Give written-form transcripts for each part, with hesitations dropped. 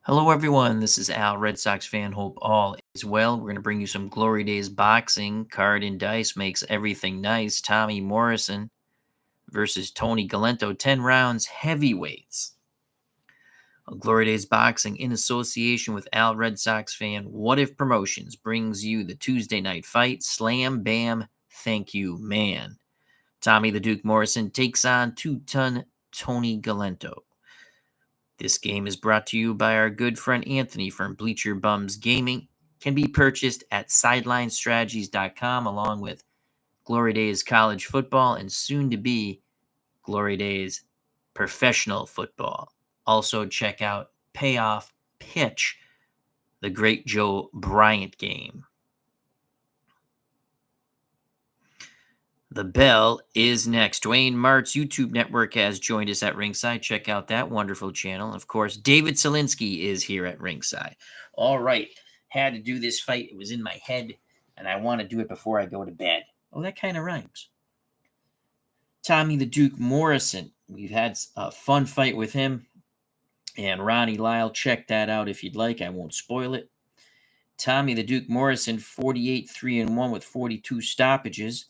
Hello, everyone. This is Al, Red Sox fan. Hope all is well. We're going to bring you some Glory Days boxing. Card and Dice makes everything nice. Tommy Morrison versus Tony Galento, 10 rounds, heavyweights. Glory Days boxing in association with Al, Red Sox fan. What If Promotions brings you the Tuesday night fight. Slam, bam, thank you, man. Tommy the Duke Morrison takes on two-ton Tony Galento. This game is brought to you by our good friend Anthony from Bleacher Bums Gaming. Can be purchased at sidelinestrategies.com along with Glory Days College Football and soon to be Glory Days Professional Football. Also check out Payoff Pitch, the Great Joe Bryant game. The bell is next. Dwayne Mart's YouTube network has joined us at ringside. Check out that wonderful channel. Of course, David Selinsky is here at ringside. All right. Had to do this fight. It was in my head, and I want to do it before I go to bed. Oh, that kind of rhymes. Tommy the Duke Morrison. We've had a fun fight with him and Ronnie Lyle. Check that out if you'd like. I won't spoil it. Tommy the Duke Morrison, 48-3-1 with 42 stoppages.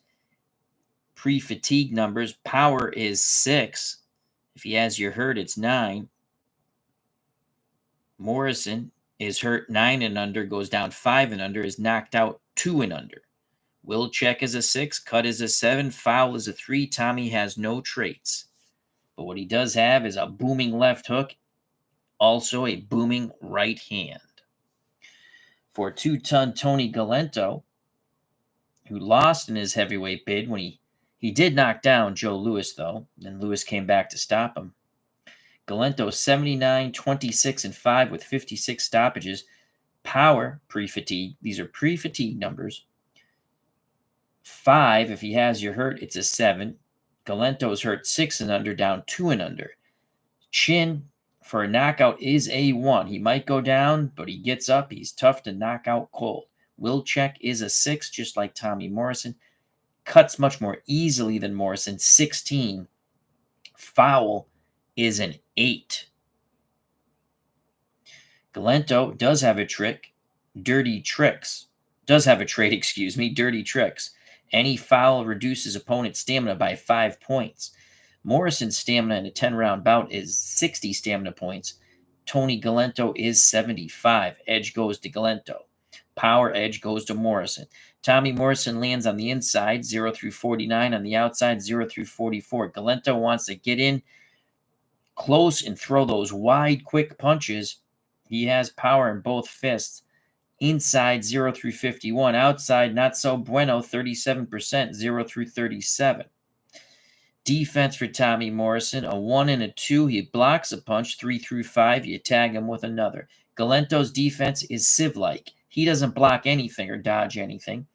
Pre-fatigue numbers. Power is 6. If he has you hurt, it's 9. Morrison is hurt 9 and under, goes down 5 and under, is knocked out 2 and under. Will check is a 6, cut is a 7, foul is a 3. Tommy has no traits. But what he does have is a booming left hook, also a booming right hand. For two-ton Tony Galento, who lost in his heavyweight bid when he did knock down Joe Louis, though, and Louis came back to stop him. Galento 79, 26, and 5 with 56 stoppages. Power, pre-fatigue. These are pre-fatigue numbers. 5, if he has you hurt, it's a 7. Galento's hurt 6 and under, down 2 and under. Chin for a knockout is a 1. He might go down, but he gets up. He's tough to knock out cold. Will check is a 6, just like Tommy Morrison. Cuts much more easily than Morrison, 16. Foul is an 8. Galento does have a trick, dirty tricks. Dirty tricks. Any foul reduces opponent's stamina by 5 points. Morrison's stamina in a 10-round bout is 60 stamina points. Tony Galento is 75. Edge goes to Galento. Power edge goes to Morrison. Tommy Morrison lands on the inside, 0 through 49. On the outside, 0 through 44. Galento wants to get in close and throw those wide, quick punches. He has power in both fists. Inside, 0 through 51. Outside, not so bueno, 37%, 0 through 37. Defense for Tommy Morrison, a 1 and a 2. He blocks a punch, 3 through 5. You tag him with another. Galento's defense is sieve-like. He doesn't block anything or dodge anything.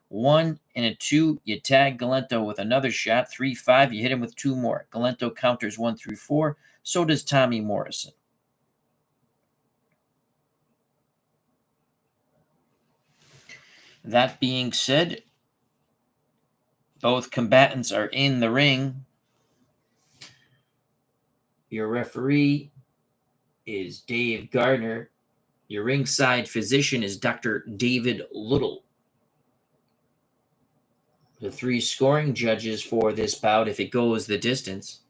1 and a 2, you tag Galento with another shot. 3, 5, you hit him with 2 more. Galento counters 1 through 4. So does Tommy Morrison. That being said, both combatants are in the ring. Your referee is Dave Gardner. Your ringside physician is Dr. David Little. The 3 scoring judges for this bout, if it goes the distance,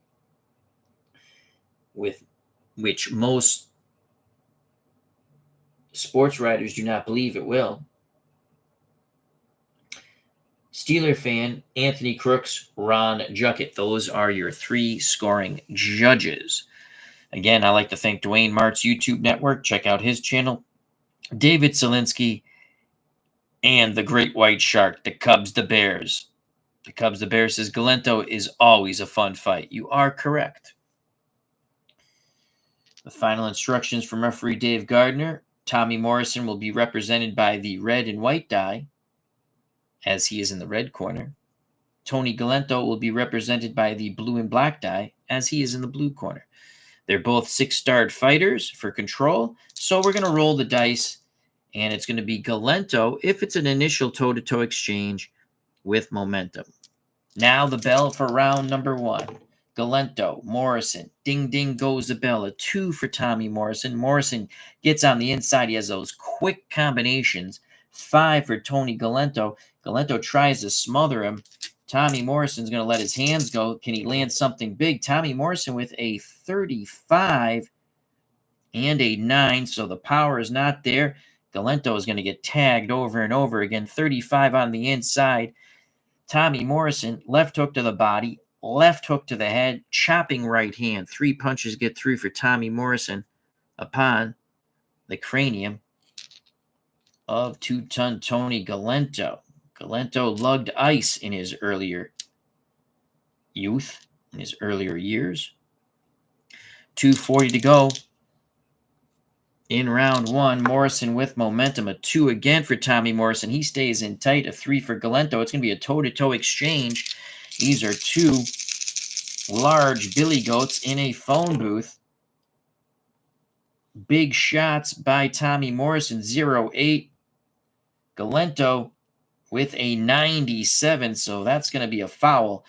with which most sports writers do not believe it will. Steeler fan, Anthony Crooks, Ron Juckett. Those are your 3 scoring judges. Again, I like to thank Dwayne Mart's YouTube network. Check out his channel. David Selinsky and the Great White Shark, the Cubs, the Bears. The Cubs, the Bears says Galento is always a fun fight. You are correct. The final instructions from referee Dave Gardner. Tommy Morrison will be represented by the red and white die, as he is in the red corner. Tony Galento will be represented by the blue and black die, as he is in the blue corner. They're both 6-starred fighters for control, so we're going to roll the dice, and it's going to be Galento if it's an initial toe-to-toe exchange with momentum. Now the bell for round number 1. Galento, Morrison. Ding, ding goes the bell. A 2 for Tommy Morrison. Morrison gets on the inside. He has those quick combinations. 5 for Tony Galento. Galento tries to smother him. Tommy Morrison's going to let his hands go. Can he land something big? Tommy Morrison with a 35 and a 9, so the power is not there. Galento is going to get tagged over and over again. 35 on the inside. Tommy Morrison, left hook to the body, left hook to the head, chopping right hand. 3 punches get through for Tommy Morrison upon the cranium of 2-ton Tony Galento. Galento lugged ice in his earlier youth, in his earlier years. 2:40 to go in round 1. Morrison with momentum. A 2 again for Tommy Morrison. He stays in tight. A 3 for Galento. It's going to be a toe-to-toe exchange. These are 2 large billy goats in a phone booth. Big shots by Tommy Morrison. 0-8. Galento with a 97, so that's going to be a foul.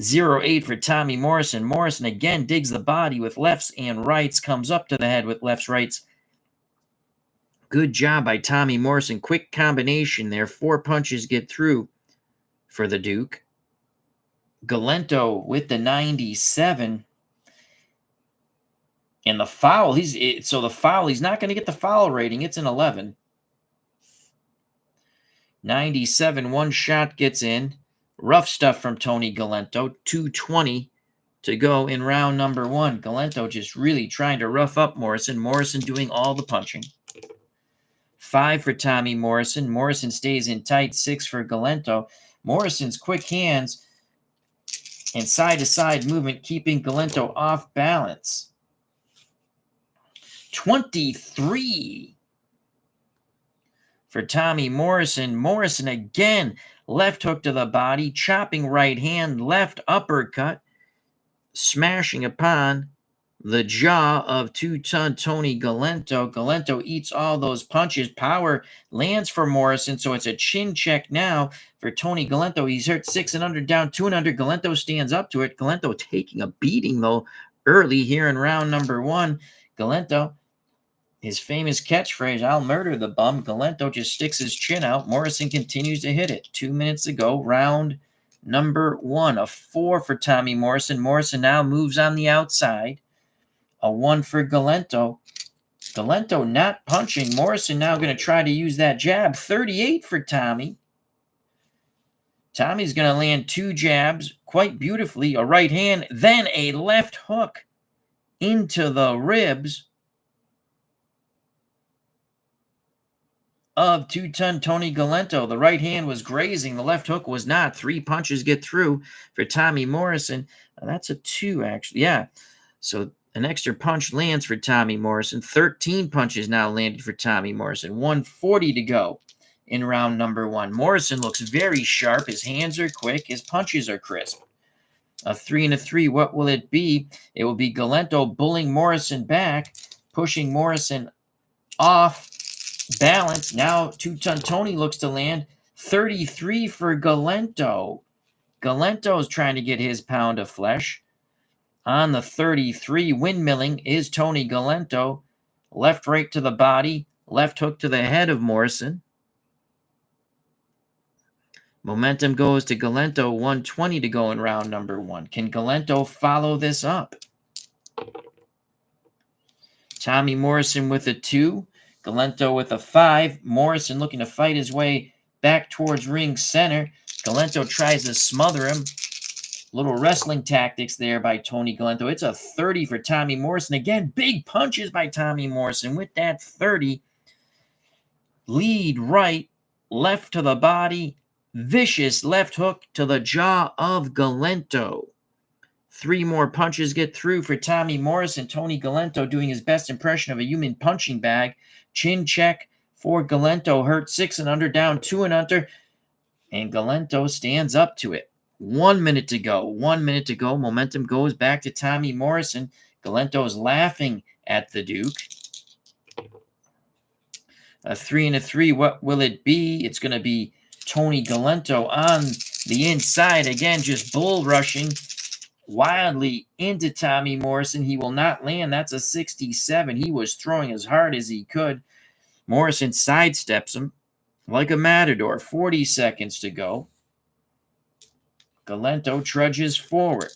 0-8 for Tommy Morrison. Morrison again digs the body with lefts and rights, comes up to the head with lefts, rights. Good job by Tommy Morrison. Quick combination there. 4 punches get through for the Duke. Galento with the 97. And the foul, he's not going to get the foul rating. It's an 11. 97, 1 shot gets in. Rough stuff from Tony Galento. 2:20 to go in round number 1. Galento just really trying to rough up Morrison. Morrison doing all the punching. 5 for Tommy Morrison. Morrison stays in tight. 6 for Galento. Morrison's quick hands and side-to-side movement keeping Galento off balance. 23 for Tommy Morrison. Morrison again, left hook to the body, chopping right hand, left uppercut, smashing upon the jaw of 2-ton Tony Galento. Galento eats all those punches. Power lands for Morrison, so it's a chin check now for Tony Galento. He's hurt 6 and under, down 2 and under. Galento stands up to it. Galento taking a beating, though, early here in round number 1. Galento, his famous catchphrase, "I'll murder the bum." Galento just sticks his chin out. Morrison continues to hit it. 2 minutes to go. Round number 1. A 4 for Tommy Morrison. Morrison now moves on the outside. A 1 for Galento. Galento not punching. Morrison now going to try to use that jab. 38 for Tommy. Tommy's going to land 2 jabs quite beautifully. A right hand, then a left hook into the ribs of 2-ton Tony Galento. The right hand was grazing. The left hook was not. 3 punches get through for Tommy Morrison. That's a 2, actually. Yeah. So an extra punch lands for Tommy Morrison. 13 punches now landed for Tommy Morrison. 1:40 to go in round number 1. Morrison looks very sharp. His hands are quick. His punches are crisp. A 3 and a 3. What will it be? It will be Galento bullying Morrison back, pushing Morrison off balance. Now 2-ton Tony looks to land. 33 for Galento. Galento is trying to get his pound of flesh. On the 33, windmilling is Tony Galento. Left right to the body, left hook to the head of Morrison. Momentum goes to Galento. 1:20 to go in round number 1. Can Galento follow this up? Tommy Morrison with a 2. Galento with a 5. Morrison looking to fight his way back towards ring center. Galento tries to smother him. Little wrestling tactics there by Tony Galento. It's a 30 for Tommy Morrison. Again, big punches by Tommy Morrison with that 30. Lead right, left to the body. Vicious left hook to the jaw of Galento. 3 more punches get through for Tommy Morrison. Tony Galento doing his best impression of a human punching bag. Chin check for Galento. Hurt 6 and under, down 2 and under. And Galento stands up to it. 1 minute to go. 1 minute to go. Momentum goes back to Tommy Morrison. Galento is laughing at the Duke. A 3 and a 3. What will it be? It's going to be Tony Galento on the inside. Again, just bull rushing wildly into Tommy Morrison. He will not land. That's a 67. He was throwing as hard as he could. Morrison sidesteps him like a matador. 40 seconds to go. Galento trudges forward.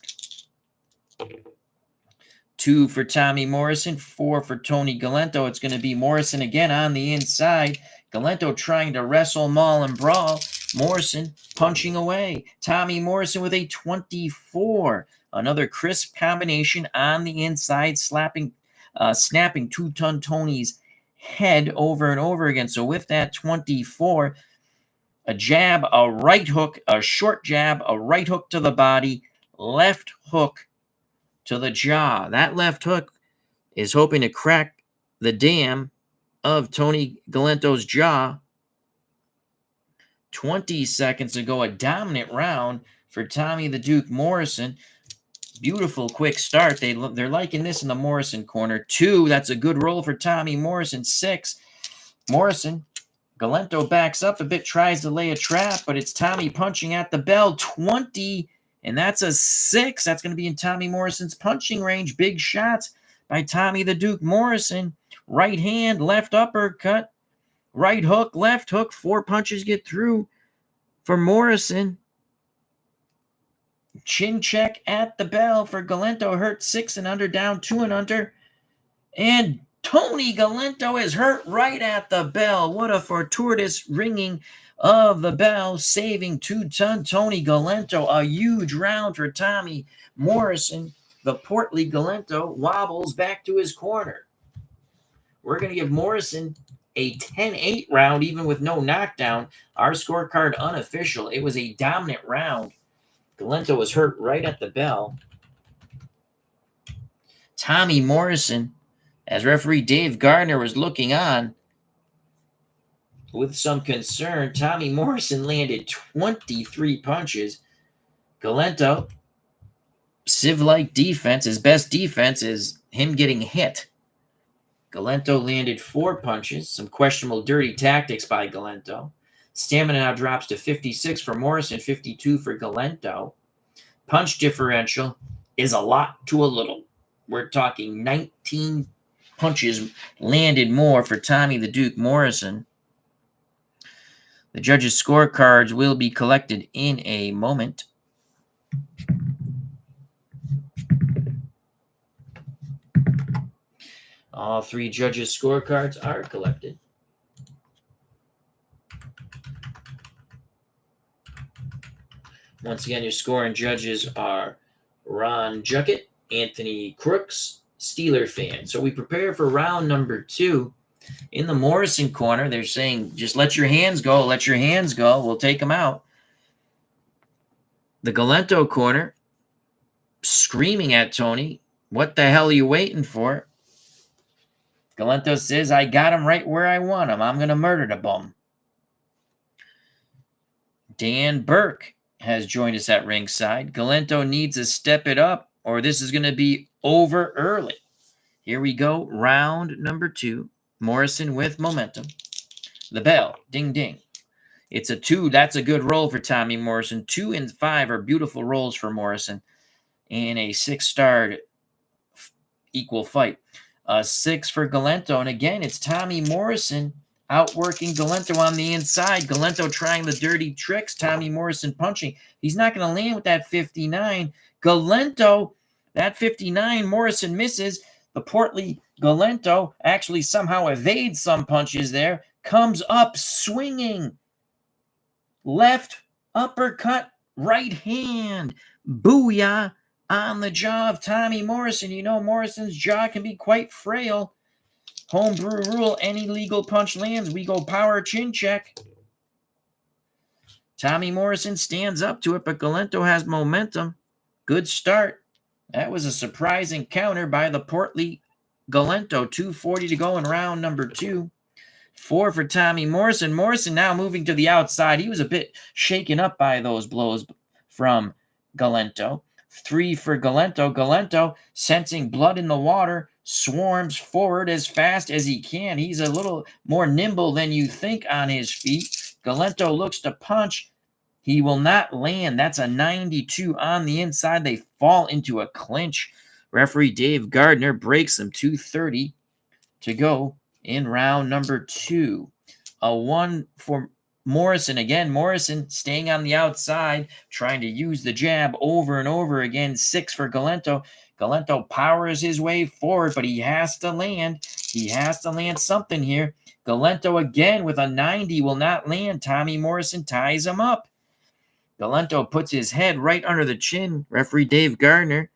2 for Tommy Morrison, 4 for Tony Galento. It's going to be Morrison again on the inside. Galento trying to wrestle, maul, and brawl. Morrison punching away. Tommy Morrison with a 24. Another crisp combination on the inside, snapping Two-Ton Tony's head over and over again. So with that 24, a jab, a right hook, a short jab, a right hook to the body, left hook to the jaw. That left hook is hoping to crack the dam of Tony Galento's jaw. 20 seconds ago, a dominant round for Tommy the Duke Morrison. Beautiful quick start. They're liking this in the Morrison corner. 2, that's a good roll for Tommy Morrison. 6, Morrison. Galento backs up a bit, tries to lay a trap, but it's Tommy punching at the bell. 20, and that's a 6. That's going to be in Tommy Morrison's punching range. Big shots by Tommy the Duke Morrison. Right hand, left uppercut, right hook, left hook. 4 punches get through for Morrison. Chin check at the bell for Galento. Hurt 6 and under, down 2 and under. And Tony Galento is hurt right at the bell. What a fortuitous ringing of the bell, saving Two-Ton Tony Galento. A huge round for Tommy Morrison. The portly Galento wobbles back to his corner. We're going to give Morrison a 10-8 round, even with no knockdown. Our scorecard unofficial. It was a dominant round. Galento was hurt right at the bell. Tommy Morrison, as referee Dave Gardner was looking on with some concern, Tommy Morrison landed 23 punches. Galento, Civ-like defense, his best defense is him getting hit. Galento landed 4 punches, some questionable dirty tactics by Galento. Stamina now drops to 56 for Morrison, 52 for Galento. Punch differential is a lot to a little. We're talking 19 punches landed more for Tommy the Duke Morrison. The judges' scorecards will be collected in a moment. All 3 judges' scorecards are collected. Once again, your scoring judges are Ron Juckett, Anthony Crooks, Steeler fan. So we prepare for round number 2. In the Morrison corner, they're saying, just let your hands go, let your hands go. We'll take them out. The Galento corner, screaming at Tony, what the hell are you waiting for? Galento says, I got him right where I want him. I'm going to murder the bum. Dan Burke has joined us at ringside. Galento needs to step it up, or this is going to be over early. Here we go. Round number 2. Morrison with momentum. The bell. Ding, ding. It's a 2. That's a good roll for Tommy Morrison. 2 and 5 are beautiful rolls for Morrison in a 6-star equal fight. 6 for Galento. And again, it's Tommy Morrison outworking Galento on the inside. Galento trying the dirty tricks. Tommy Morrison punching. He's not going to land with that 59. Galento, that 59, Morrison misses. The portly Galento actually somehow evades some punches there. Comes up swinging. Left uppercut, right hand. Booyah on the jaw of Tommy Morrison. You know Morrison's jaw can be quite frail. Homebrew rule, any legal punch lands, we go power chin check. Tommy Morrison stands up to it, but Galento has momentum. Good start. That was a surprising counter by the portly Galento. 2:40 to go in round number 2. 4 for Tommy Morrison. Morrison now moving to the outside. He was a bit shaken up by those blows from Galento. 3 for Galento. Galento, sensing blood in the water, swarms forward as fast as he can. He's a little more nimble than you think on his feet. Galento looks to punch. He will not land. That's a 92 on the inside. They fall into a clinch. Referee Dave Gardner breaks them. 2:30 to go in round number 2. A 1 for Morrison. Again, Morrison staying on the outside, trying to use the jab over and over again. 6 for Galento. Galento powers his way forward, but he has to land. He has to land something here. Galento again with a 90 will not land. Tommy Morrison ties him up. Galento puts his head right under the chin. Referee Dave Gardner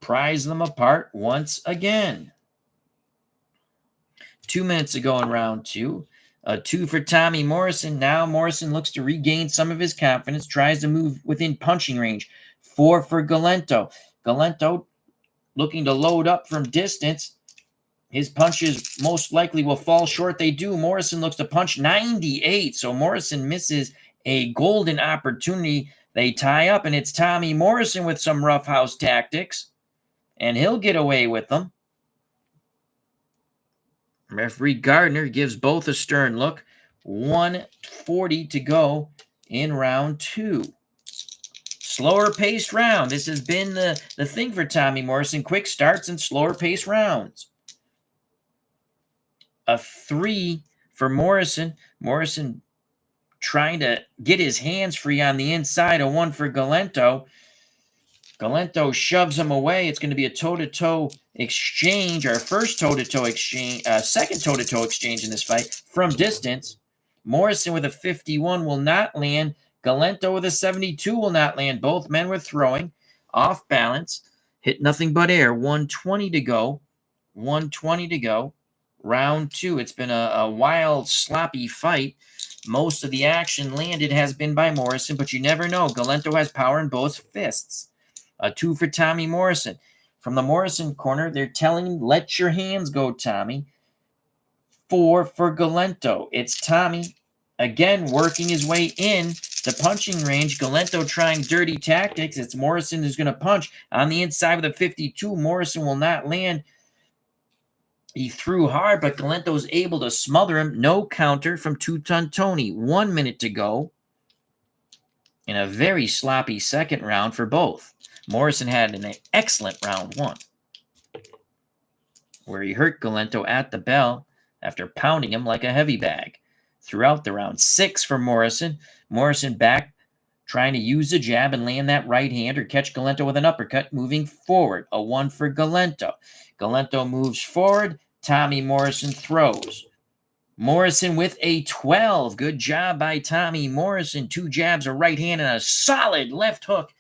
pries them apart once again. 2 minutes ago in round 2. A 2 for Tommy Morrison. Now Morrison looks to regain some of his confidence, tries to move within punching range. 4 for Galento. Galento looking to load up from distance. His punches most likely will fall short. They do. Morrison looks to punch 98. So Morrison misses a golden opportunity. They tie up, and it's Tommy Morrison with some roughhouse tactics, and he'll get away with them. Referee Gardner gives both a stern look. 1:40 to go in round 2. Slower paced round. This has been the thing for Tommy Morrison. Quick starts and slower paced rounds. A 3 for Morrison. Morrison trying to get his hands free on the inside. A 1 for Galento. Galento shoves him away. It's going to be a toe-to-toe exchange. Our first toe-to-toe exchange, second toe-to-toe exchange in this fight from distance. Morrison with a 51 will not land. Galento with a 72 will not land. Both men were throwing off balance. Hit nothing but air. 1:20 to go. 1:20 to go. Round 2. It's been a wild, sloppy fight. Most of the action landed has been by Morrison, but you never know. Galento has power in both fists. A 2 for Tommy Morrison. From the Morrison corner, they're telling him, let your hands go, Tommy. 4 for Galento. It's Tommy, again, working his way in to punching range. Galento trying dirty tactics. It's Morrison who's going to punch. On the inside with a 52, Morrison will not land. He threw hard, but Galento was able to smother him. No counter from Two-Ton Tony. 1 minute to go in a very sloppy second round for both. Morrison had an excellent round 1, where he hurt Galento at the bell after pounding him like a heavy bag. Throughout the round, 6 for Morrison. Morrison back, trying to use the jab and land that right hand or catch Galento with an uppercut, moving forward. A 1 for Galento. Galento moves forward. Tommy Morrison throws. Morrison with a 12. Good job by Tommy Morrison. 2 jabs, a right hand, and a solid left hook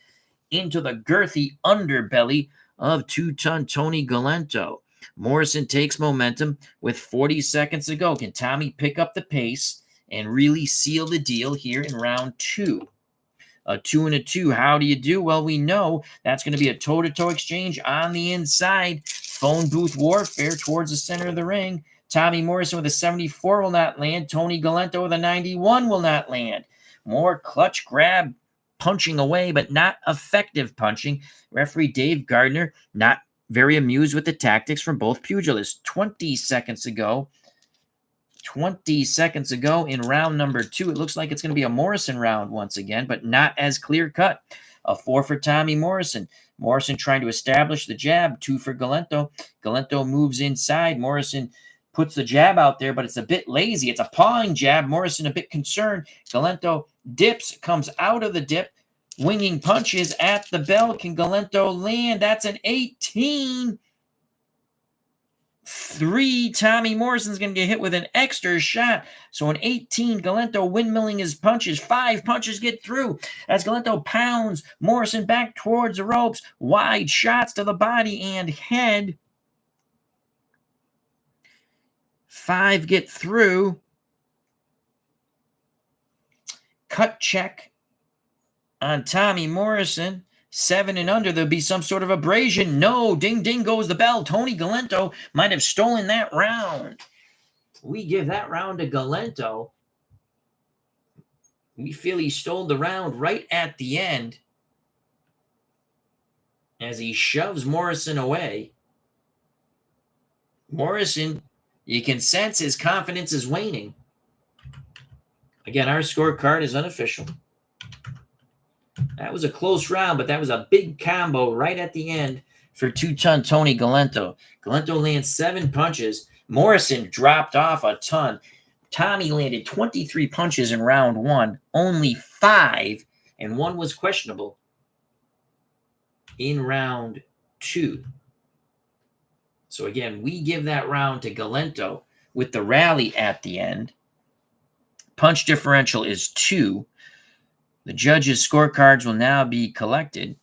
into the girthy underbelly of Two-Ton Tony Galento. Morrison takes momentum with 40 seconds to go. Can Tommy pick up the pace and really seal the deal here in round 2? A 2 and a 2. How do you do? Well, we know that's going to be a toe-to-toe exchange on the inside. Phone booth warfare towards the center of the ring. Tommy Morrison with a 74 will not land. Tony Galento with a 91 will not land. More clutch grab punching away, but not effective punching. Referee Dave Gardner not very amused with the tactics from both pugilists. 20 seconds ago. 20 seconds ago in round number 2. It looks like it's going to be a Morrison round once again, but not as clear-cut. A 4 for Tommy Morrison. Morrison trying to establish the jab. 2 for Galento. Galento moves inside. Morrison puts the jab out there, but it's a bit lazy. It's a pawing jab. Morrison a bit concerned. Galento dips, comes out of the dip, winging punches at the bell. Can Galento land? That's an 18. 3. Tommy Morrison's going to get hit with an extra shot. So an 18. Galento windmilling his punches. 5 punches get through as Galento pounds Morrison back towards the ropes. Wide shots to the body and head. 5 get through. Cut check on Tommy Morrison. 7 and under, there'll be some sort of abrasion. No, ding, ding goes the bell. Tony Galento might have stolen that round. We give that round to Galento. We feel he stole the round right at the end as he shoves Morrison away. Morrison, you can sense his confidence is waning. Again, our scorecard is unofficial. That was a close round, but that was a big combo right at the end for 2-ton Tony Galento. Galento lands 7 punches. Morrison dropped off a ton. Tommy landed 23 punches in round 1, only 5, and 1 was questionable in round 2. So again, we give that round to Galento with the rally at the end. Punch differential is 2. The judges' scorecards will now be collected.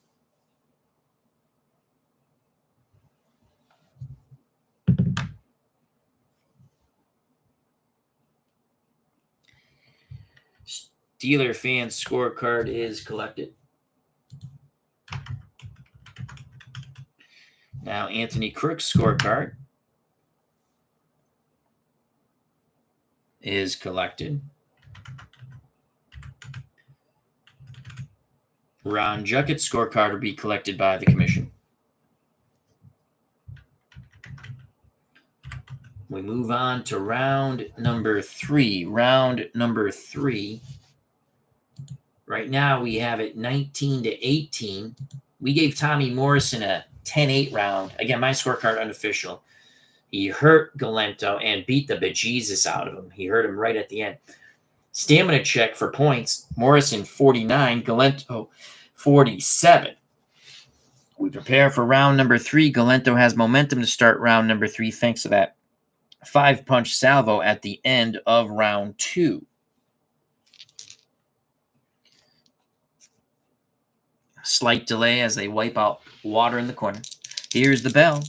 Steeler fan scorecard is collected. Now Anthony Crook's scorecard is collected. Ron Jucket's scorecard will be collected by the commission. We move on to round number 3. Round number 3. Right now we have it 19-18. We gave Tommy Morrison a 10-8 round. Again, my scorecard unofficial. He hurt Galento and beat the bejesus out of him. He hurt him right at the end. Stamina check for points. Morrison 49, Galento 47. We prepare for round number 3. Galento has momentum to start round number 3 thanks to that 5-punch salvo at the end of round 2. Slight delay as they wipe out water in the corner. Here's the bell.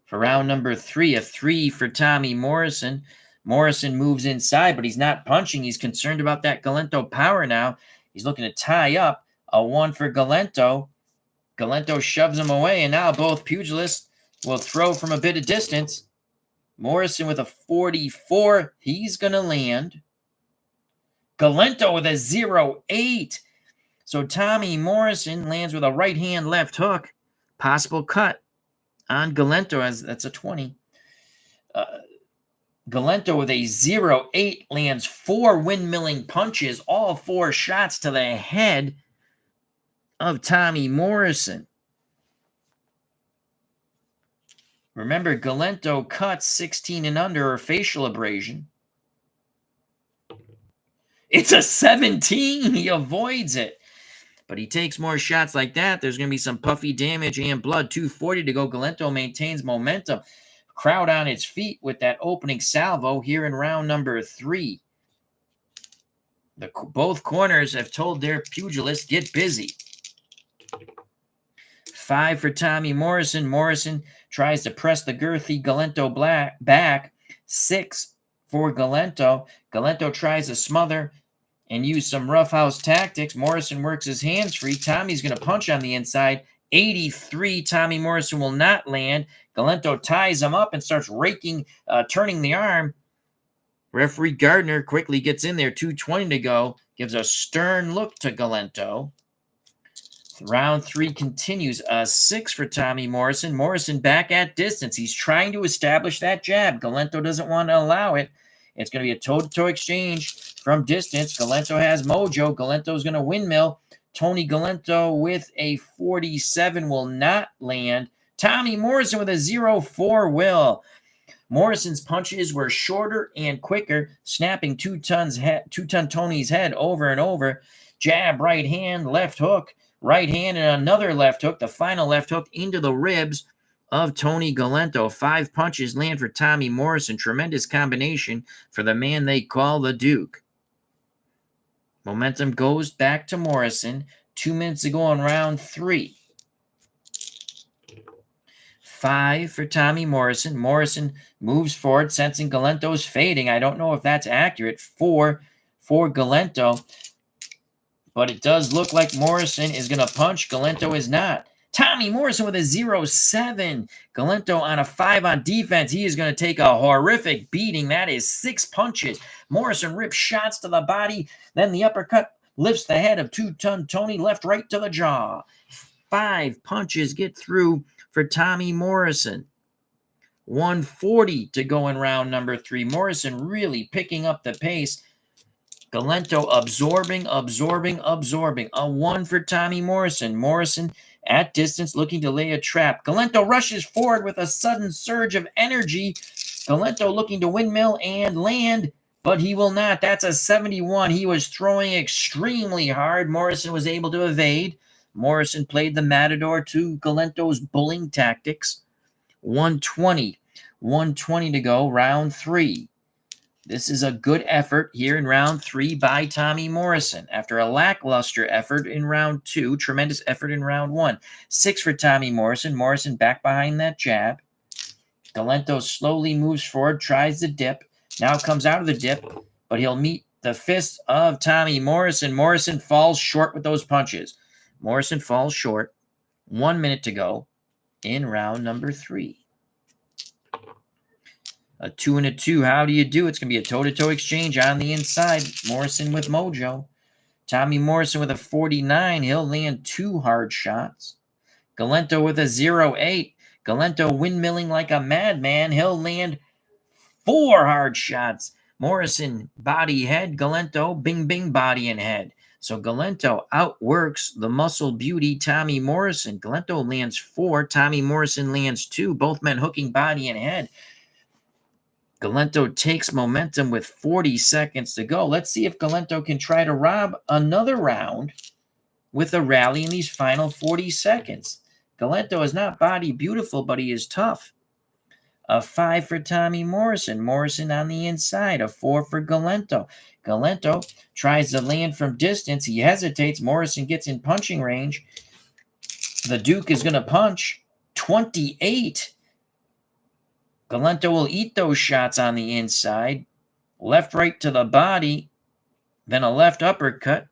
For round number 3, a 3 for Tommy Morrison. Morrison moves inside, but he's not punching. He's concerned about that Galento power now. He's looking to tie up. A 1 for Galento. Galento shoves him away, and now both pugilists will throw from a bit of distance. Morrison with a 44. He's going to land. Galento with a 0-8. So Tommy Morrison lands with a right hand left hook. Possible cut on Galento, as that's a 20. Galento with a 0-8 lands 4 windmilling punches, all 4 shots to the head of Tommy Morrison. Remember, Galento cuts 16 and under or facial abrasion. It's a 17. He avoids it. But he takes more shots like that. There's going to be some puffy damage and blood. 2:40 to go. Galento maintains momentum. Crowd on its feet with that opening salvo here in round number 3. Both corners have told their pugilists, get busy. 5 for Tommy Morrison. Morrison tries to press the girthy Galento back. 6 for Galento. Galento tries to smother and use some roughhouse tactics. Morrison works his hands free. Tommy's going to punch on the inside. 83. Tommy Morrison will not land. Galento ties him up and starts turning the arm. Referee Gardner quickly gets in there. 2:20 to go. Gives a stern look to Galento. Round 3 continues. 6 for Tommy Morrison. Morrison back at distance. He's trying to establish that jab. Galento doesn't want to allow it. It's going to be a toe-to-toe exchange from distance. Galento has mojo. Galento's going to windmill. Tony Galento with a 47 will not land. Tommy Morrison with a 0-4 will. Morrison's punches were shorter and quicker, snapping 2-ton Tony's head over and over. Jab, right hand, left hook, right hand, and another left hook. The final left hook into the ribs of Tony Galento. 5 punches land for Tommy Morrison. Tremendous combination for the man they call the Duke. Momentum goes back to Morrison. 2 minutes to go in round 3. 5 for Tommy Morrison. Morrison moves forward, sensing Galento's fading. I don't know if that's accurate. 4 for Galento. But it does look like Morrison is going to punch. Galento is not. Tommy Morrison with a 0-7. Galento on a 5 on defense. He is going to take a horrific beating. That is 6 punches. Morrison rips shots to the body. Then the uppercut lifts the head of 2-ton Tony left, right to the jaw. 5 punches get through for Tommy Morrison. 1:40 to go in round number 3. Morrison really picking up the pace. Galento absorbing. A 1 for Tommy Morrison. Morrison at distance looking to lay a trap. Galento rushes forward with a sudden surge of energy. Galento looking to windmill and land, but he will not. That's a 71. He was throwing extremely hard. Morrison was able to evade. Morrison played the Matador to Galento's bullying tactics. 120. 120 to go, round 3. This is a good effort here in round 3 by Tommy Morrison. After a lackluster effort in round 2, tremendous effort in round 1. 6 for Tommy Morrison. Morrison back behind that jab. Galento slowly moves forward, tries the dip. Now comes out of the dip, but he'll meet the fist of Tommy Morrison. Morrison falls short with those punches. Morrison falls short. 1 minute to go in round number 3. A 2 and a 2. How do you do? It's going to be a toe-to-toe exchange on the inside. Morrison with mojo. Tommy Morrison with a 49. He'll land 2 hard shots. Galento with a 0-8. Galento windmilling like a madman. He'll land 4 hard shots. Morrison body head. Galento bing bing body and head. So Galento outworks the muscle beauty Tommy Morrison. Galento lands 4. Tommy Morrison lands 2. Both men hooking body and head. Galento takes momentum with 40 seconds to go. Let's see if Galento can try to rob another round with a rally in these final 40 seconds. Galento is not body beautiful, but he is tough. A 5 for Tommy Morrison. Morrison on the inside. A 4 for Galento. Galento tries to land from distance. He hesitates. Morrison gets in punching range. The Duke is going to punch. 28. Galento will eat those shots on the inside. Left, right to the body. Then a left uppercut.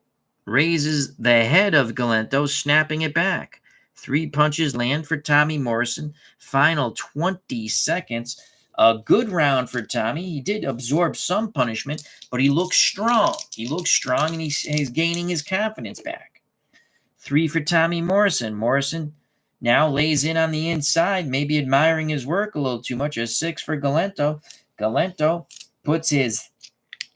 Raises the head of Galento, snapping it back. 3 punches land for Tommy Morrison. Final 20 seconds. A good round for Tommy. He did absorb some punishment, but he looks strong. He looks strong, and he's gaining his confidence back. 3 for Tommy Morrison. Morrison now lays in on the inside, maybe admiring his work a little too much. A 6 for Galento. Galento puts his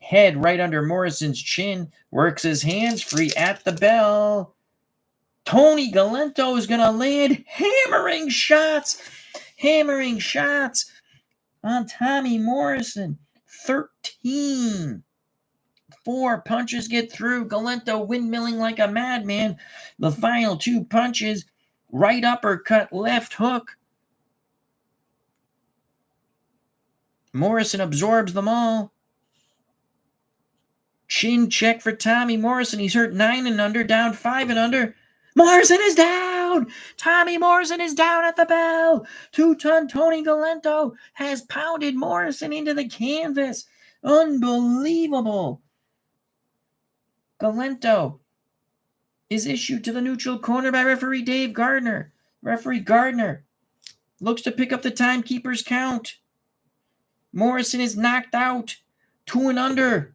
head right under Morrison's chin, works his hands free at the bell. Tony Galento is going to land hammering shots on Tommy Morrison. 13. 4 punches get through. Galento windmilling like a madman. The final 2 punches. Right uppercut, left hook. Morrison absorbs them all. Chin check for Tommy Morrison. He's hurt 9 and under, down 5 and under. Morrison is down. Tommy Morrison is down at the bell. 2-ton Tony Galento has pounded Morrison into the canvas. Unbelievable. Galento is issued to the neutral corner by referee Dave Gardner. Referee Gardner looks to pick up the timekeeper's count. Morrison is knocked out. 2 and under.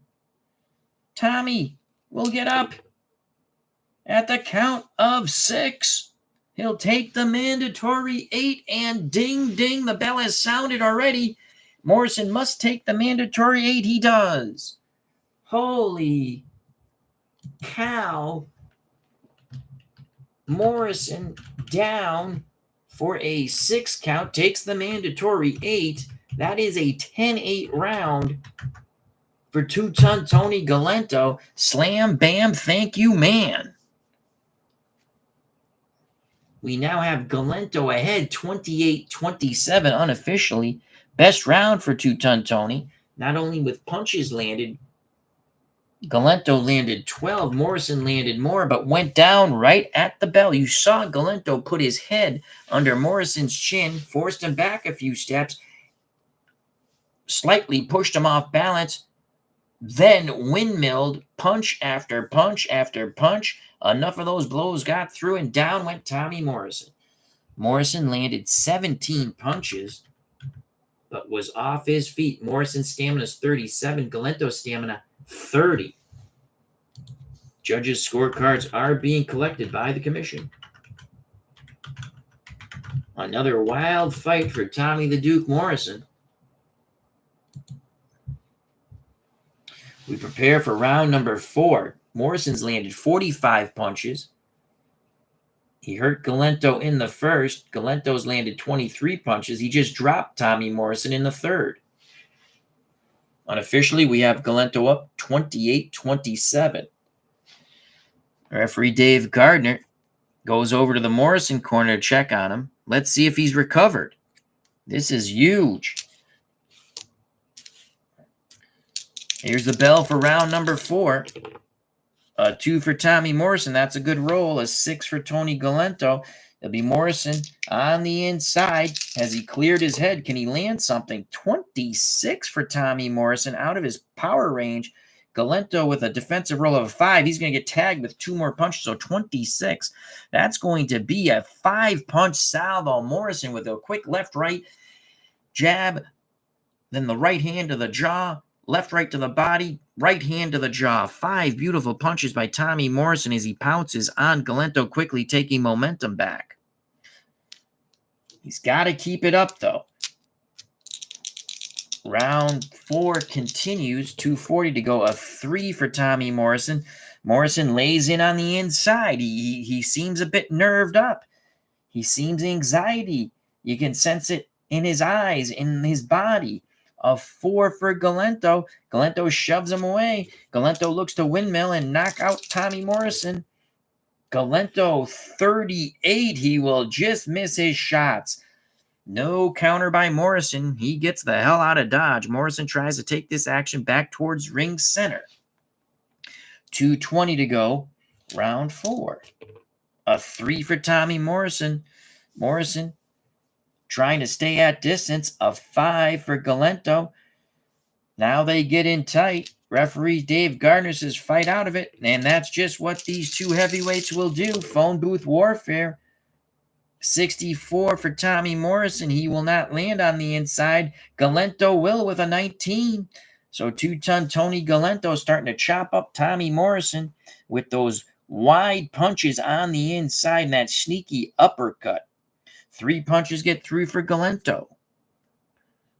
Tommy will get up at the count of 6. He'll take the mandatory 8, and ding, ding, the bell has sounded already. Morrison must take the mandatory 8. He does. Holy cow. Morrison down for a 6 count, takes the mandatory 8. That is a 10-8 round for 2-ton Tony Galento. Slam, bam, thank you, man. We now have Galento ahead 28-27 unofficially. Best round for 2-ton Tony, not only with punches landed. Galento landed 12. Morrison landed more, but went down right at the bell. You saw Galento put his head under Morrison's chin, forced him back a few steps, slightly pushed him off balance, then windmilled punch after punch after punch. Enough of those blows got through, and down went Tommy Morrison. Morrison landed 17 punches, but was off his feet. Morrison's stamina is 37. Galento's stamina 30. Judges' scorecards are being collected by the commission. Another wild fight for Tommy the Duke Morrison. We prepare for round number 4. Morrison's landed 45 punches. He hurt Galento in the first. Galento's landed 23 punches. He just dropped Tommy Morrison in the third. Unofficially, we have Galento up 28-27. Referee Dave Gardner goes over to the Morrison corner to check on him. Let's see if he's recovered. This is huge. Here's the bell for round number 4. A 2 for Tommy Morrison. That's a good roll. A 6 for Tony Galento. It'll be Morrison on the inside. Has he cleared his head? Can he land something? 26 for Tommy Morrison out of his power range. Galento with a defensive roll of 5. He's going to get tagged with 2 more punches, so 26. That's going to be a 5-punch salvo. Morrison with a quick left-right jab, then the right hand to the jaw, left-right to the body, right hand to the jaw. 5 beautiful punches by Tommy Morrison as he pounces on Galento, quickly taking momentum back. He's got to keep it up, though. Round 4 continues. 2:40 to go. A 3 for Tommy Morrison. Morrison lays in on the inside. He seems a bit nerved up. He seems anxiety. You can sense it in his eyes, in his body. A 4 for Galento. Galento shoves him away. Galento looks to windmill and knock out Tommy Morrison. Galento 38. He will just miss his shots. No counter by Morrison. He gets the hell out of Dodge. Morrison tries to take this action back towards ring center. 2:20 to go. Round 4. A 3 for Tommy Morrison. Morrison trying to stay at distance. A 5 for Galento. Now they get in tight. Referee Dave Gardner says fight out of it. And that's just what these 2 heavyweights will do. Phone booth warfare. 64 for Tommy Morrison. He will not land on the inside. Galento will with a 19. So 2-ton Tony Galento starting to chop up Tommy Morrison with those wide punches on the inside and that sneaky uppercut. 3 punches get through for Galento.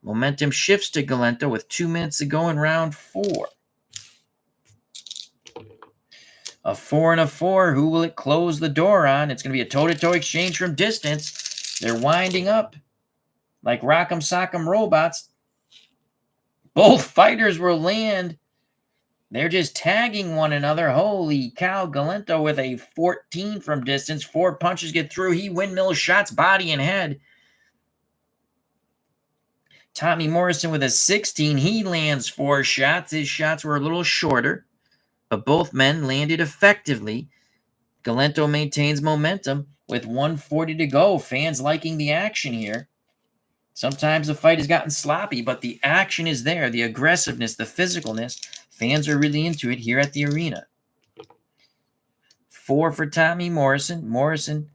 Momentum shifts to Galento with 2 minutes to go in round 4. A 4 and a 4. Who will it close the door on? It's going to be a toe-to-toe exchange from distance. They're winding up like Rock'em Sock'em robots. Both fighters will land. They're just tagging one another. Holy cow. Galento with a 14 from distance. 4 punches get through. He windmills shots, body and head. Tommy Morrison with a 16. He lands 4 shots. His shots were a little shorter, but both men landed effectively. Galento maintains momentum with 1:40 to go. Fans liking the action here. Sometimes the fight has gotten sloppy, but the action is there. The aggressiveness, the physicalness. Fans are really into it here at the arena. 4 for Tommy Morrison. Morrison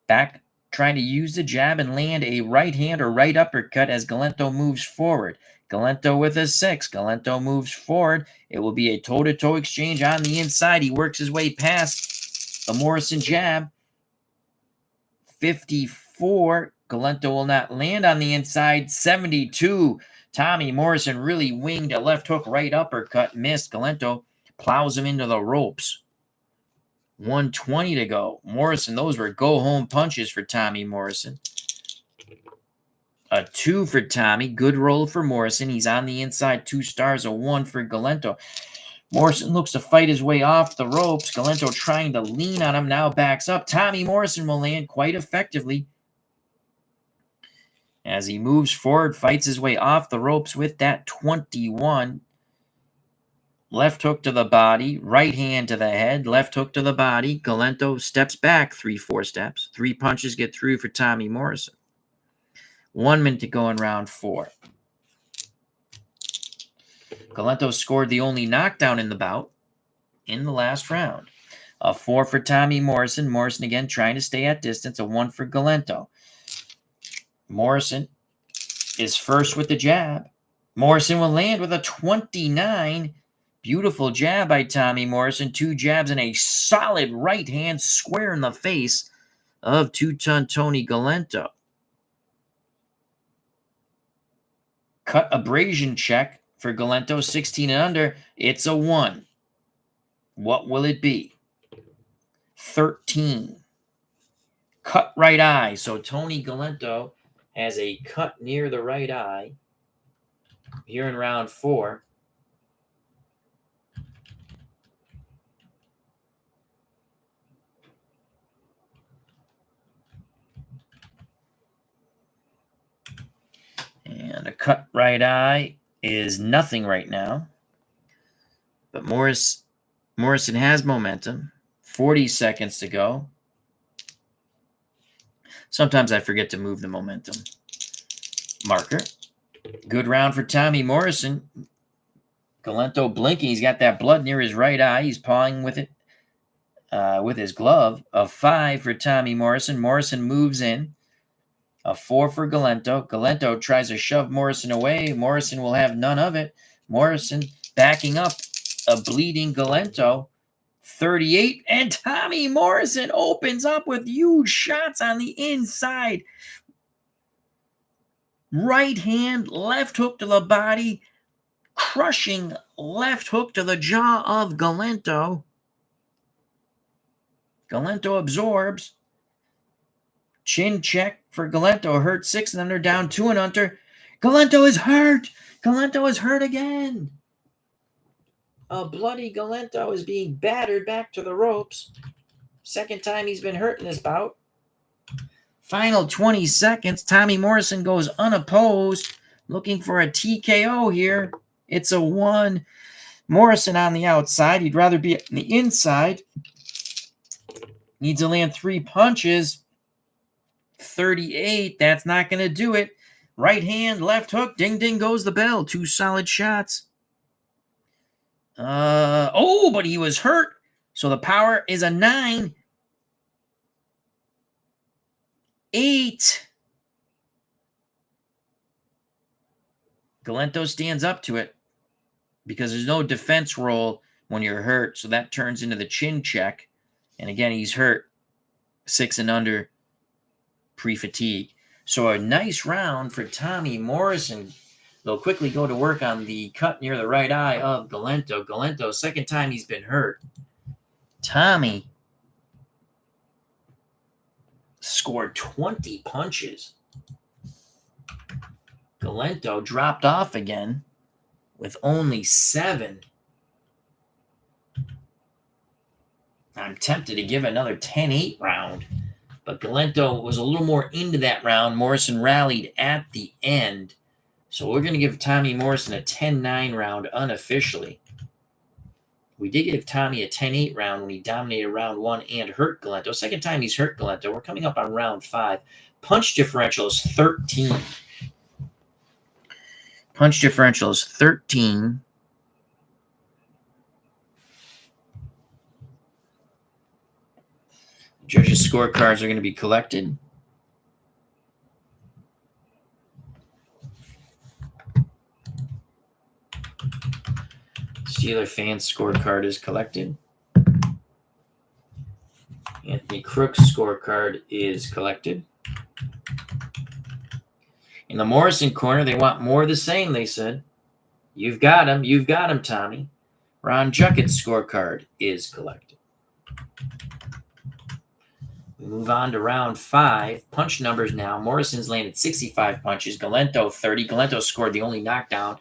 back trying to use the jab and land a right hand or right uppercut as Galento moves forward. Galento with a 6. Galento moves forward. It will be a toe-to-toe exchange on the inside. He works his way past the Morrison jab. 54. Galento will not land on the inside. 72. Tommy Morrison really winged a left hook, right uppercut. Missed. Galento plows him into the ropes. 1:20 to go. Morrison, those were go-home punches for Tommy Morrison. A 2 for Tommy. Good roll for Morrison. He's on the inside. 2 stars. A 1 for Galento. Morrison looks to fight his way off the ropes. Galento trying to lean on him. Now backs up. Tommy Morrison will land quite effectively as he moves forward, fights his way off the ropes with that 21. Left hook to the body, right hand to the head, left hook to the body. Galento steps back 3-4 steps. 3 punches get through for Tommy Morrison. 1 minute to go in round 4. Galento scored the only knockdown in the bout in the last round. A 4 for Tommy Morrison. Morrison again trying to stay at distance. A 1 for Galento. Morrison is first with the jab. Morrison will land with a 29. Beautiful jab by Tommy Morrison. 2 jabs and a solid right hand square in the face of 2-ton Tony Galento. Cut abrasion check for Galento, 16 and under. It's a 1. What will it be? 13. Cut right eye. So Tony Galento has a cut near the right eye here in round 4. And a cut right eye is nothing right now. But Morrison has momentum. 40 seconds to go. Sometimes I forget to move the momentum marker. Good round for Tommy Morrison. Galento blinking. He's got that blood near his right eye. He's pawing with it with his glove. A 5 for Tommy Morrison. Morrison moves in. A 4 for Galento. Galento tries to shove Morrison away. Morrison will have none of it. Morrison backing up. A bleeding Galento. 38. And Tommy Morrison opens up with huge shots on the inside. Right hand, left hook to the body. Crushing left hook to the jaw of Galento. Galento absorbs. Chin check for Galento. Hurt 6 and under, down 2 and under. Galento is hurt. Galento is hurt again. A bloody Galento is being battered back to the ropes. Second time he's been hurt in this bout. Final 20 seconds. Tommy Morrison goes unopposed. Looking for a TKO here. It's a 1. Morrison on the outside. He'd rather be on the inside. Needs to land 3 punches. 38. That's not going to do it. Right hand, left hook. Ding, ding goes the bell. 2 solid shots. But he was hurt. So the power is a 9. 8. Galento stands up to it because there's no defense roll when you're hurt. So that turns into the chin check. And again, he's hurt 6 and under pre-fatigue. So a nice round for Tommy Morrison. They'll quickly go to work on the cut near the right eye of Galento. Galento, second time he's been hurt. Tommy scored 20 punches. Galento dropped off again with only 7. I'm tempted to give another 10-8 round, but Galento was a little more into that round. Morrison rallied at the end. So we're going to give Tommy Morrison a 10-9 round unofficially. We did give Tommy a 10-8 round when he dominated round 1 and hurt Galento. Second time he's hurt Galento. We're coming up on round 5. Punch differential is 13. Punch differential is 13. Judges' scorecards are going to be collected. Steeler fans' scorecard is collected. Anthony Crook's scorecard is collected. In the Morrison corner, they want more of the same, they said. You've got him. You've got him, Tommy. Ron Juckett's scorecard is collected. We move on to round 5. Punch numbers now. Morrison's landed 65 punches. Galento 30. Galento scored the only knockdown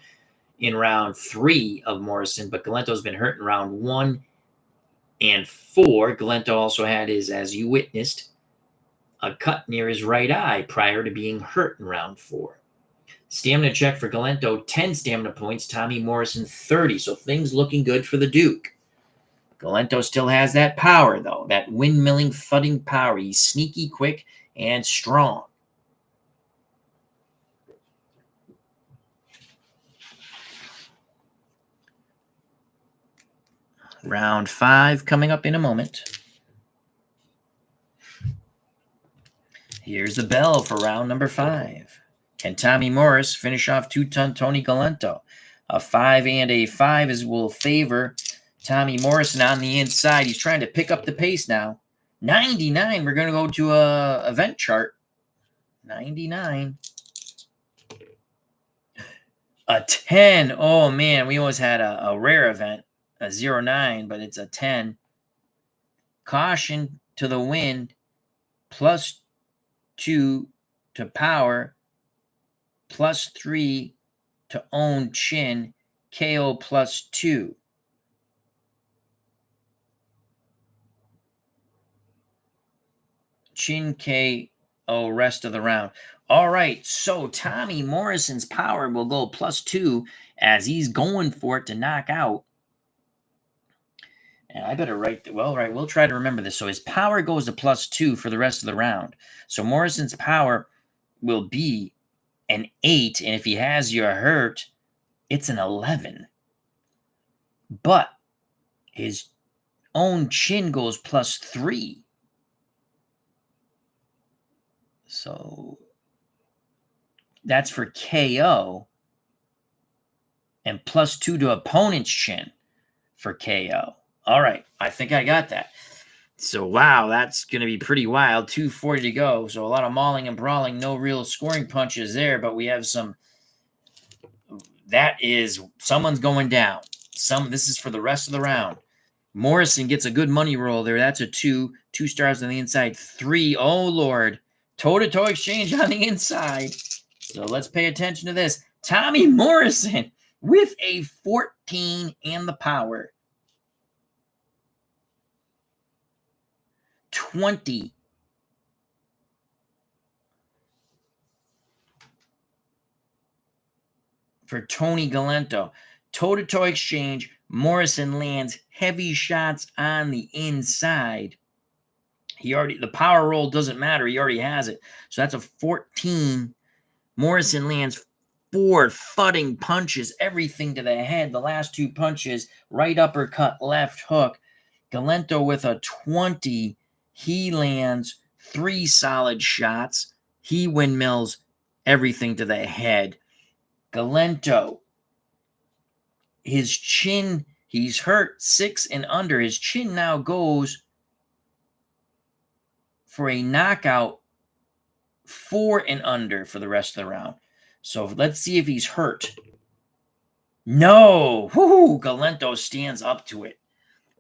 in round 3 of Morrison, but Galento's been hurt in round 1 and 4. Galento also had his, as you witnessed, a cut near his right eye prior to being hurt in round 4. Stamina check for Galento, 10 stamina points. Tommy Morrison, 30. So things looking good for the Duke. Galento still has that power, though, that windmilling, thudding power. He's sneaky, quick, and strong. Round 5 coming up in a moment. Here's the bell for round number 5. Can Tommy Morris finish off 2-ton Tony Galento? A 5 and a 5 will favor Tommy Morrison on the inside. He's trying to pick up the pace now. 99. We're going to go to a event chart. 99. A 10. Oh, man. We almost had a rare event, a 0-9, but it's a 10. Caution to the wind, +2 to power, +3 to own chin, KO +2. Chin KO rest of the round. All right, so Tommy Morrison's power will go +2 as he's going for it to knock out. And I better write, well, right, we'll try to remember this. So his power goes to +2 for the rest of the round. So Morrison's power will be an 8, and if he has you hurt, it's an 11. But his own chin goes +3. So that's for KO, and +2 to opponent's chin for KO. All right, I think I got that. So, wow, that's going to be pretty wild. 2:40 to go. So, a lot of mauling and brawling. No real scoring punches there, but we have some. That is, someone's going down. This is for the rest of the round. Morrison gets a good money roll there. That's a 2. 2 stars on the inside. 3. Oh, Lord. Toe-to-toe exchange on the inside. So, let's pay attention to this. Tommy Morrison with a 14 and the power. 20. For Tony Galento. Toe-to-toe exchange. Morrison lands heavy shots on the inside. The power roll doesn't matter. He already has it. So that's a 14. Morrison lands 4 thudding punches, everything to the head. The last 2 punches, right uppercut, left hook. Galento with a 20. He lands 3 solid shots. He windmills everything to the head. Galento, his chin, he's hurt 6 and under. His chin now goes for a knockout 4 and under for the rest of the round. So let's see if he's hurt. No! Whoo! Galento stands up to it.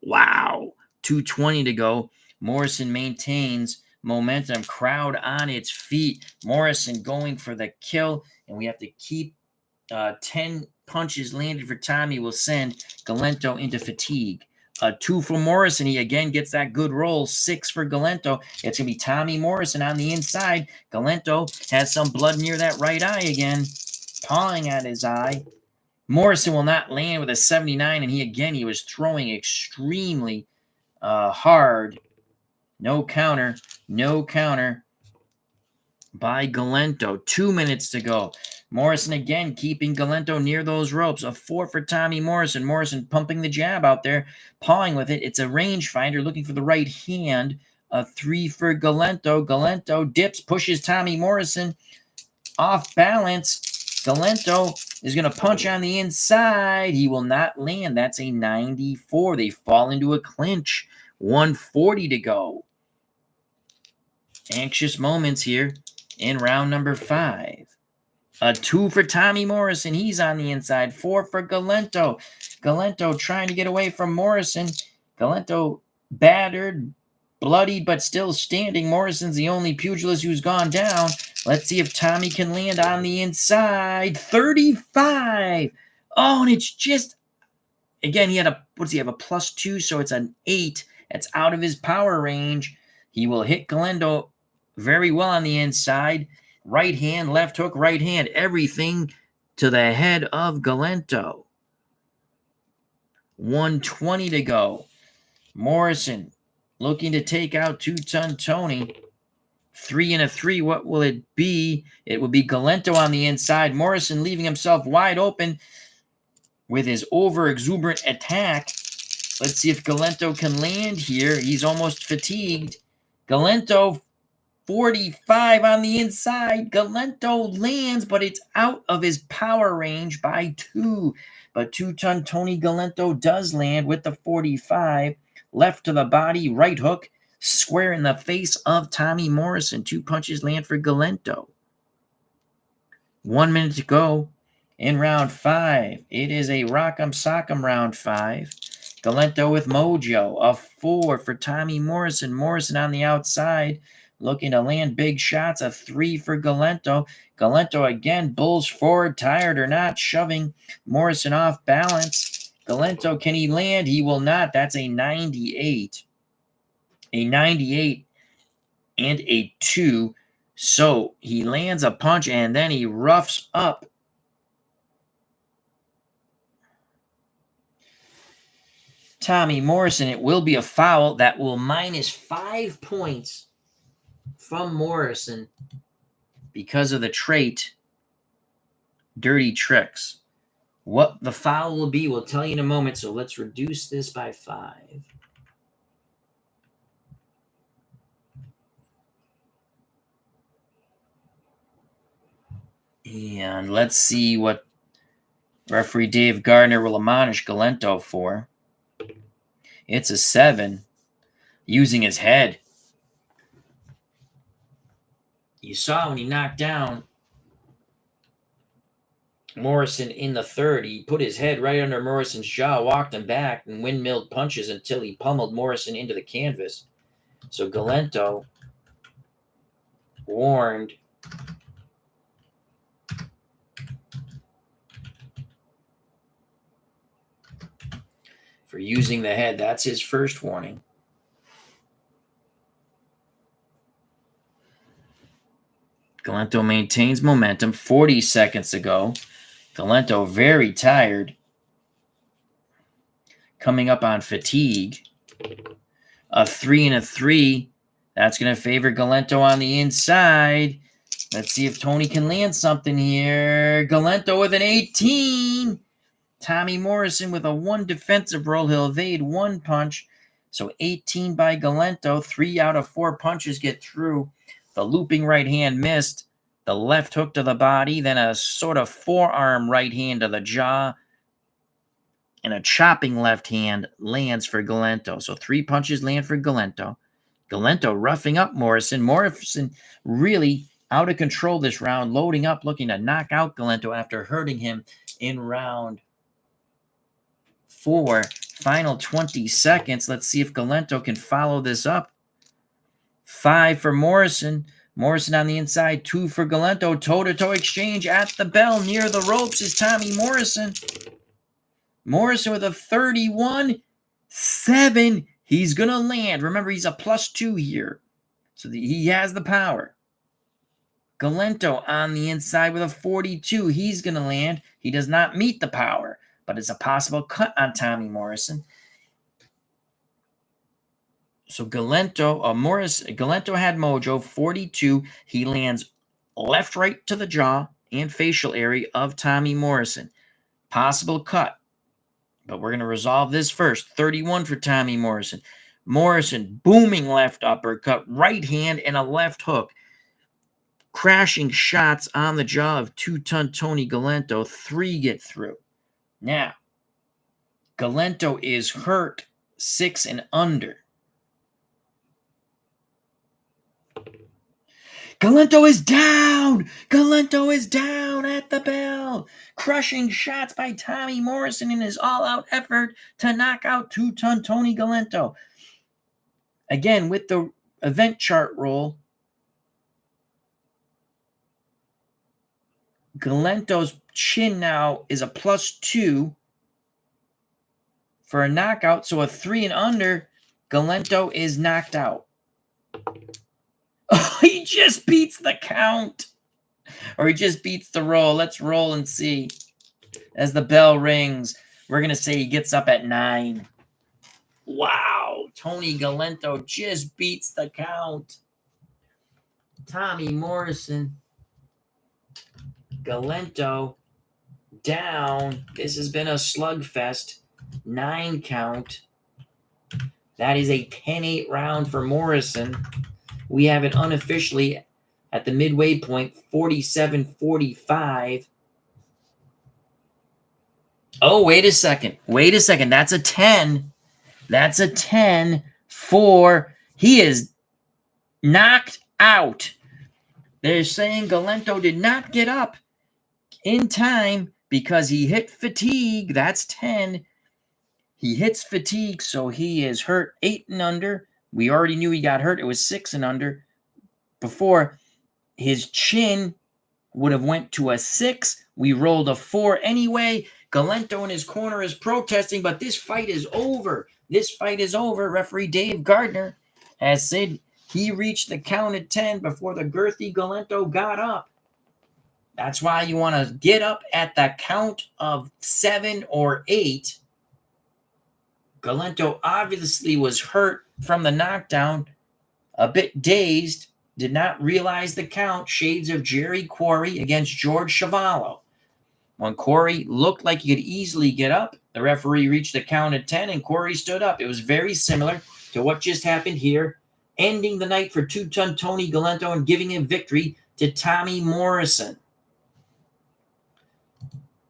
Wow. 2:20 to go. Morrison maintains momentum. Crowd on its feet. Morrison going for the kill. And we have to keep 10 punches landed for Tommy will send Galento into fatigue. 2 for Morrison. He again gets that good roll. 6 for Galento. It's going to be Tommy Morrison on the inside. Galento has some blood near that right eye again. Pawing at his eye. Morrison will not land with a 79, and he was throwing extremely hard. No counter by Galento. 2 minutes to go. Morrison again keeping Galento near those ropes. A 4 for Tommy Morrison. Morrison pumping the jab out there, pawing with it. It's a rangefinder looking for the right hand. A 3 for Galento. Galento dips, pushes Tommy Morrison off balance. Galento is going to punch on the inside. He will not land. That's a 94. They fall into a clinch. 1:40 to go. Anxious moments here in round number 5. A 2 for Tommy Morrison. He's on the inside. 4 for Galento. Galento trying to get away from Morrison. Galento battered, bloodied, but still standing. Morrison's the only pugilist who's gone down. Let's see if Tommy can land on the inside. 35. Oh, and it's just, again, he had a +2, so it's an 8. That's out of his power range. He will hit Galento very well on the inside. Right hand, left hook, right hand. Everything to the head of Galento. 1:20 to go. Morrison looking to take out 2-ton Tony. 3 and a 3. What will it be? It will be Galento on the inside. Morrison leaving himself wide open with his over-exuberant attack. Let's see if Galento can land here. He's almost fatigued. Galento 45 on the inside. Galento lands, but it's out of his power range by 2. But 2-ton Tony Galento does land with the 45. Left to the body, right hook, square in the face of Tommy Morrison. 2 punches land for Galento. 1 minute to go. In round 5, it is a Rock'em Sock'em round 5. Galento with Mojo, a 4 for Tommy Morrison. Morrison on the outside, looking to land big shots, a 3 for Galento. Galento again, bulls forward, tired or not, shoving Morrison off balance. Galento, can he land? He will not. That's a 98. A 98 and a 2. So he lands a punch and then he roughs up Tommy Morrison. It will be a foul that will minus 5 points from Morrison because of the trait Dirty Tricks. What the foul will be, we'll tell you in a moment. So let's reduce this by 5. And let's see what referee Dave Gardner will admonish Galento for. It's a 7. Using his head. You saw when he knocked down Morrison in the 3rd, he put his head right under Morrison's jaw, walked him back, and windmilled punches until he pummeled Morrison into the canvas. So Galento warned for using the head. That's his first warning. Galento maintains momentum. 40 seconds to go. Galento very tired. Coming up on fatigue. A 3 and a 3. That's going to favor Galento on the inside. Let's see if Tony can land something here. Galento with an 18. Tommy Morrison with a 1 defensive roll. He'll evade 1 punch. So 18 by Galento. 3 out of 4 punches get through. The looping right hand missed. The left hook to the body. Then a sort of forearm right hand to the jaw. And a chopping left hand lands for Galento. So 3 punches land for Galento. Galento roughing up Morrison. Morrison really out of control this round. Loading up, looking to knock out Galento after hurting him in round 4. Final 20 seconds. Let's see if Galento can follow this up. 5 for Morrison. Morrison on the inside. 2 for Galento. Toe-to-toe exchange at the bell. Near the ropes is Tommy Morrison. Morrison with a 31-7. He's going to land. Remember, he's a +2 here. So he has the power. Galento on the inside with a 42. He's going to land. He does not meet the power, but it's a possible cut on Tommy Morrison. So Galento had Mojo, 42. He lands left, right to the jaw and facial area of Tommy Morrison. Possible cut. But we're going to resolve this first. 31 for Tommy Morrison. Morrison, booming left uppercut, right hand, and a left hook. Crashing shots on the jaw of 2-ton Tony Galento. 3 get through. Now, Galento is hurt 6 and under. Galento is down! Galento is down at the bell! Crushing shots by Tommy Morrison in his all-out effort to knock out 2-ton Tony Galento. Again, with the event chart roll, Galento's chin now is a +2 for a knockout, so a 3 and under, Galento is knocked out. Oh, he just beats the count. Or he just beats the roll. Let's roll and see. As the bell rings, we're going to say he gets up at 9. Wow. Tony Galento just beats the count. Tommy Morrison. Galento down. This has been a slugfest. 9 count. That is a 10-8 round for Morrison. We have it unofficially at the midway point, 47-45. Oh, wait a second. Wait a second. That's a 10. That's a 10 for... He is knocked out. They're saying Galento did not get up in time. because he hit fatigue. That's 10. He hits fatigue, so he is hurt 8 and under. We already knew he got hurt. It was 6 and under. Before, his chin would have went to a 6. We rolled a 4 anyway. Galento in his corner is protesting, but this fight is over. This fight is over. Referee Dave Gardner has said he reached the count at 10 before the girthy Galento got up. That's why you want to get up at the count of 7 or 8. Galento obviously was hurt from the knockdown, a bit dazed, did not realize the count. Shades of Jerry Quarry against George Chuvalo. When Quarry looked like he could easily get up, the referee reached the count at 10 and Quarry stood up. It was very similar to what just happened here, ending the night for two-ton Tony Galento and giving a victory to Tommy Morrison.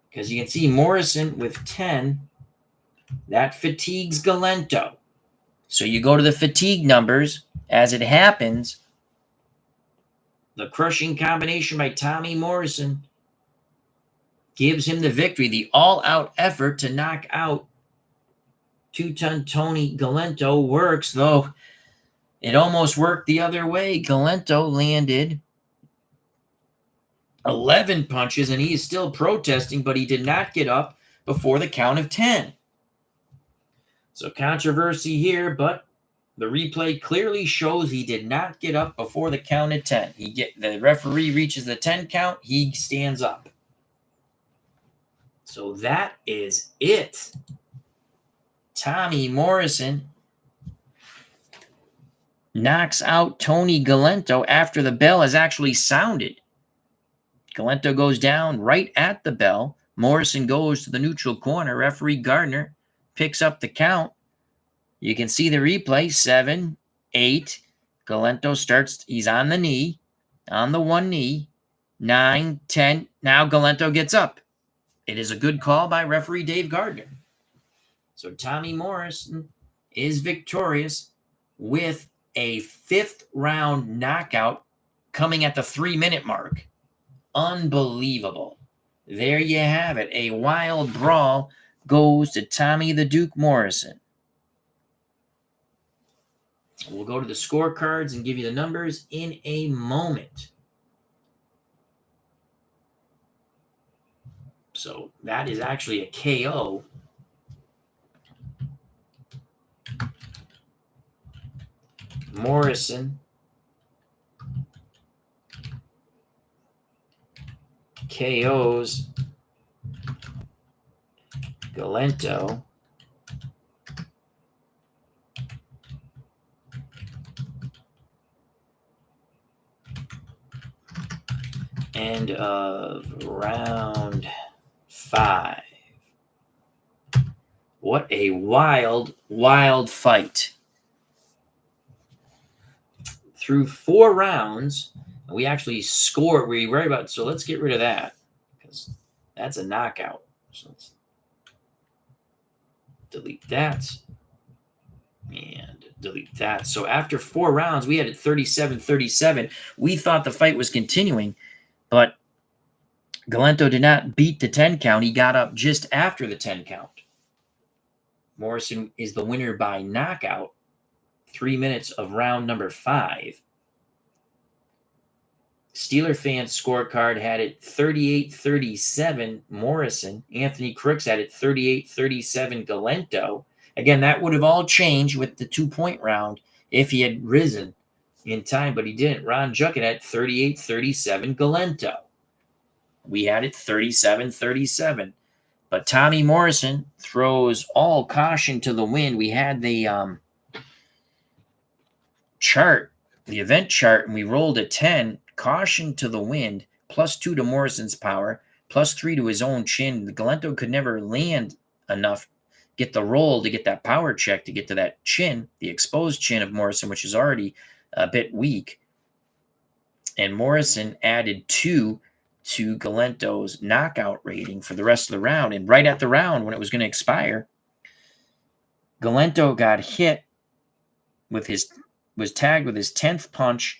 Because you can see Morrison with 10, that fatigues Galento. So you go to the fatigue numbers. As it happens, the crushing combination by Tommy Morrison gives him the victory. The all-out effort to knock out two-ton Tony Galento works, though it almost worked the other way. Galento landed 11 punches, and he is still protesting, but he did not get up before the count of 10. So controversy here, but the replay clearly shows he did not get up before the count of 10. The referee reaches the 10 count, he stands up. So that is it. Tommy Morrison knocks out Tony Galento after the bell has actually sounded. Galento goes down right at the bell. Morrison goes to the neutral corner. Referee Gardner picks up the count. You can see the replay, 7, 8. Galento starts, he's on the knee, on the one knee, 9, 10. Now Galento gets up. It is a good call by referee Dave Gardner. So Tommy Morrison is victorious with a 5th round knockout coming at the 3-minute mark. Unbelievable. There you have it. A wild brawl goes to Tommy the Duke Morrison. We'll go to the scorecards and give you the numbers in a moment. So that is actually a KO. Morrison KOs Galento. End of round 5. What a wild, wild fight. Through 4 rounds, we actually scored. We worried about, so let's get rid of that because that's a knockout. So let's delete that and delete that. So after 4 rounds, we had it 37-37. We thought the fight was continuing, but Galento did not beat the 10 count. He got up just after the 10 count. Morrison is the winner by knockout. 3 minutes of round number 5. Steeler fans scorecard had it 38-37 Morrison. Anthony Crooks had it 38-37 Galento. Again, that would have all changed with the 2-point round if he had risen in time, but he didn't. Ron Juckett had 38-37 Galento. We had it 37-37. But Tommy Morrison throws all caution to the wind. We had the chart, the event chart, and we rolled a 10. Caution to the wind, +2 to Morrison's power, +3 to his own chin. The Galento could never land enough, get the roll to get that power check to get to that chin, the exposed chin of Morrison, which is already a bit weak. And Morrison added 2 to Galento's knockout rating for the rest of the round. And right at the round, when it was going to expire, Galento got hit with was tagged with his 10th punch.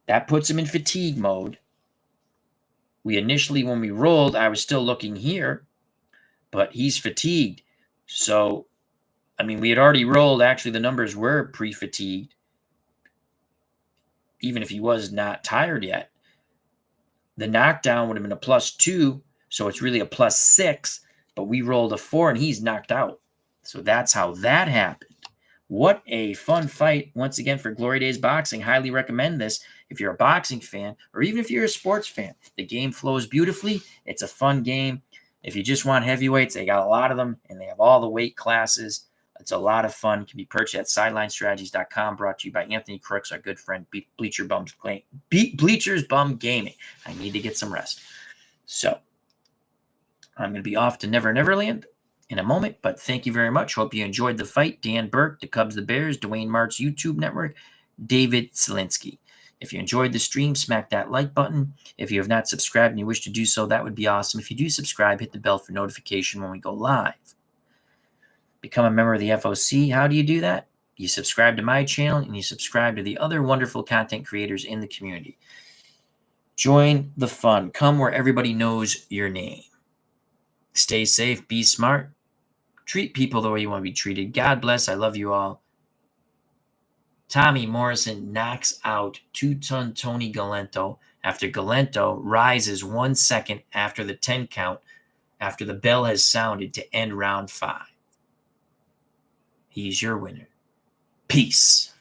That puts him in fatigue mode. We initially, when we rolled, I was still looking here, but he's fatigued. So, I mean, we had already rolled. Actually, the numbers were pre-fatigued, even if he was not tired yet. The knockdown would have been a +2, so it's really a +6, but we rolled a 4 and he's knocked out. So that's how that happened. What a fun fight once again for Glory Days Boxing. Highly recommend this if you're a boxing fan or even if you're a sports fan. The game flows beautifully. It's a fun game. If you just want heavyweights, they got a lot of them and they have all the weight classes. It's a lot of fun. It can be purchased at sidelinestrategies.com. Brought to you by Anthony Crooks, our good friend Bleachers Bum Gaming. I need to get some rest. So I'm going to be off to Never Neverland in a moment, but thank you very much. Hope you enjoyed the fight. Dan Burke, the Cubs, the Bears, Dwayne Mart's YouTube network, David Selinsky. If you enjoyed the stream, smack that like button. If you have not subscribed and you wish to do so, that would be awesome. If you do subscribe, hit the bell for notification when we go live. Become a member of the FOC. How do you do that? You subscribe to my channel and you subscribe to the other wonderful content creators in the community. Join the fun. Come where everybody knows your name. Stay safe. Be smart. Treat people the way you want to be treated. God bless. I love you all. Tommy Morrison knocks out two-ton Tony Galento after Galento rises 1 second after the 10 count, after the bell has sounded to end round 5. He's your winner. Peace.